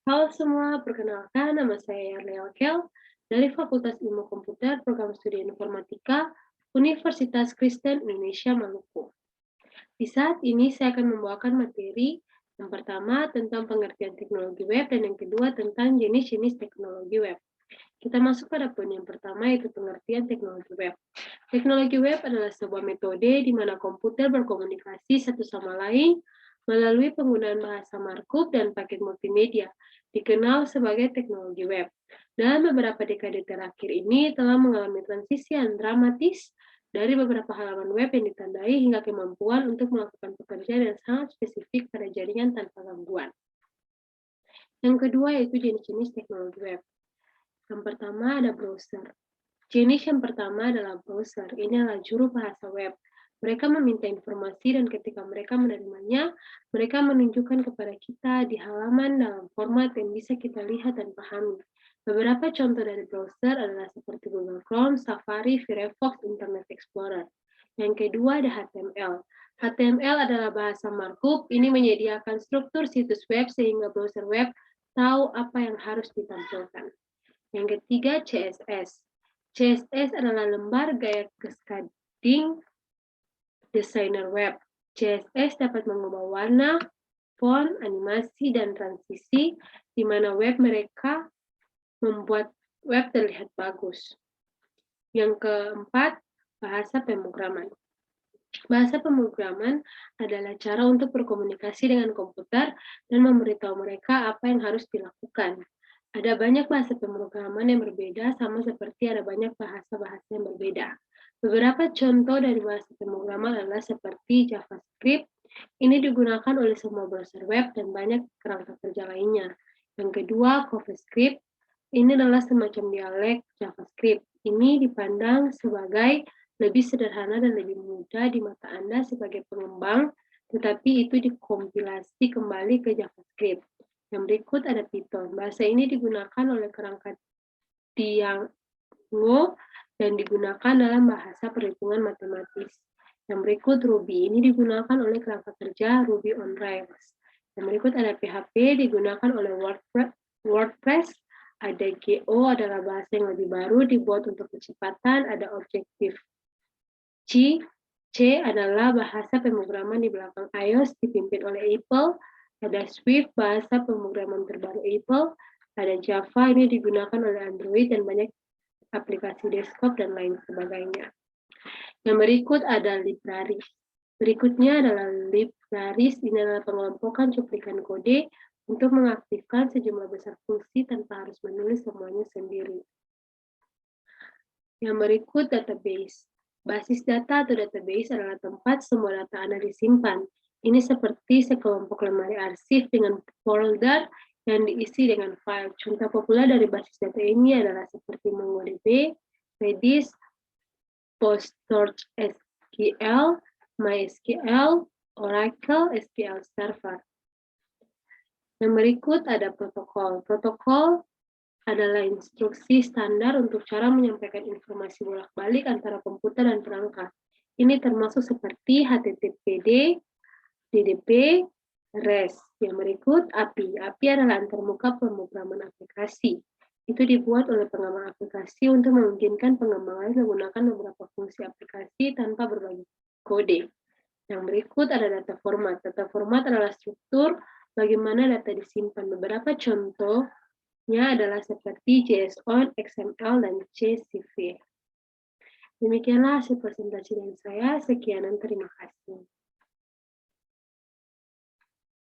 Halo semua, perkenalkan nama saya Yarli Kel dari Fakultas Ilmu Komputer Program Studi Informatika Universitas Kristen Indonesia Maluku. Di saat ini saya akan membawakan materi yang pertama tentang pengertian teknologi web dan yang kedua tentang jenis-jenis teknologi web. Kita masuk pada poin yang pertama yaitu pengertian teknologi web. Teknologi web adalah sebuah metode di mana komputer berkomunikasi satu sama lain melalui penggunaan bahasa markup dan paket multimedia, dikenal sebagai teknologi web. Dalam beberapa dekade terakhir ini telah mengalami transisi yang dramatis dari beberapa halaman web yang ditandai hingga kemampuan untuk melakukan pekerjaan yang sangat spesifik pada jaringan tanpa gangguan. Yang kedua yaitu jenis-jenis teknologi web. Yang pertama ada browser. Jenis yang pertama adalah browser. Ini adalah juru bahasa web. Mereka meminta informasi dan ketika mereka menerimanya, mereka menunjukkan kepada kita di halaman dalam format yang bisa kita lihat dan pahami. Beberapa contoh dari browser adalah seperti Google Chrome, Safari, Firefox, Internet Explorer. Yang kedua ada HTML. HTML adalah bahasa markup. Ini menyediakan struktur situs web sehingga browser web tahu apa yang harus ditampilkan. Yang ketiga CSS. CSS adalah lembar gaya cascading designer web. CSS dapat mengubah warna, font, animasi, dan transisi, di mana web mereka membuat web terlihat bagus. Yang keempat, bahasa pemrograman. Bahasa pemrograman adalah cara untuk berkomunikasi dengan komputer dan memberitahu mereka apa yang harus dilakukan. Ada banyak bahasa pemrograman yang berbeda, sama seperti ada banyak bahasa-bahasa yang berbeda. Beberapa contoh dari bahasa pemrograman adalah seperti JavaScript. Ini digunakan oleh semua browser web dan banyak kerangka kerja lainnya. Yang kedua, CoffeeScript. Ini adalah semacam dialek JavaScript. Ini dipandang sebagai lebih sederhana dan lebih mudah di mata Anda sebagai pengembang, tetapi itu dikompilasi kembali ke JavaScript. Yang berikut ada Python. Bahasa ini digunakan oleh kerangka Django dan digunakan dalam bahasa perhitungan matematis. Yang berikut Ruby. Ini digunakan oleh kerangka kerja Ruby on Rails. Yang berikut ada PHP digunakan oleh WordPress. Ada Go adalah bahasa yang lebih baru dibuat untuk kecepatan. Ada Objective C adalah bahasa pemrograman di belakang iOS dipimpin oleh Apple. Ada Swift, bahasa pemrograman terbaru Apple. Ada Java, ini digunakan oleh Android dan banyak aplikasi desktop dan lain sebagainya. Yang berikut ada libraries. Berikutnya adalah libraries, ini adalah pengelompokan cuplikan kode untuk mengaktifkan sejumlah besar fungsi tanpa harus menulis semuanya sendiri. Yang berikut database. Basis data atau database adalah tempat semua data Anda disimpan. Ini seperti sekelompok lemari arsip dengan folder yang diisi dengan file. Contoh populer dari basis data ini adalah seperti MongoDB, Redis, PostgreSQL, MySQL, Oracle, SQL Server. Yang berikut ada protokol. Protokol adalah instruksi standar untuk cara menyampaikan informasi bolak-balik antara komputer dan perangkat. Ini termasuk seperti HTTPD, DDP, REST. Yang berikut API. API adalah antarmuka pemrograman aplikasi. Itu dibuat oleh pengembang aplikasi untuk memungkinkan pengembang lain menggunakan beberapa fungsi aplikasi tanpa berbagi kode. Yang berikut ada data format. Data format adalah struktur bagaimana data disimpan. Beberapa contohnya adalah seperti JSON, XML, dan CSV. Demikianlah hasil presentasi dari saya. Sekian dan terima kasih.